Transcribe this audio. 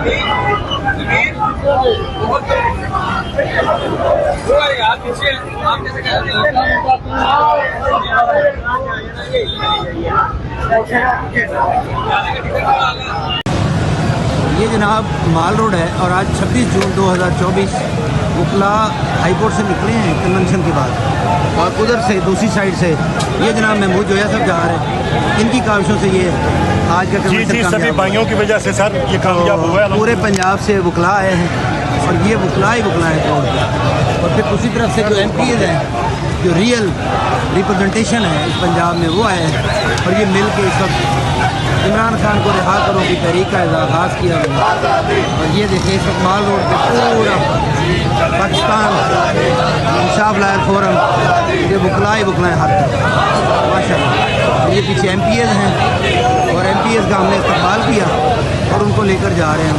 ये जनाब माल रोड है और आज 26 जून 2024 उपला हाईकोर्ट से निकले हैं कन्वेंशन के बाद और उधर से दूसरी साइड से ये जनाब महमूद जोया सब जा रहे हैं। इनकी काविशों से ये आज का कन्वेंशन सभी भाइयों की वजह से सर ये कामयाब हुआ है। पूरे पंजाब से वकला आए हैं और ये वकला ही वकला है और फिर दूसरी तरफ से जो MPs हैं जो रियल रिप्रेजेंटेशन है इस पंजाब में वो आए हैं और ये मिल के इस वक्त इमरान खान को रिहा करो की तहरीक का आगाज़ किया गया। और ये देखें इस वक्त माल रोड पे पूरा पाकिस्तान इंसाफ लायल फोरम ये बुकलाए हाथ तक माशाल्लाह। ये पीछे MPs हैं और MPs का हमने इस्तेमाल किया और उनको लेकर जा रहे हैं।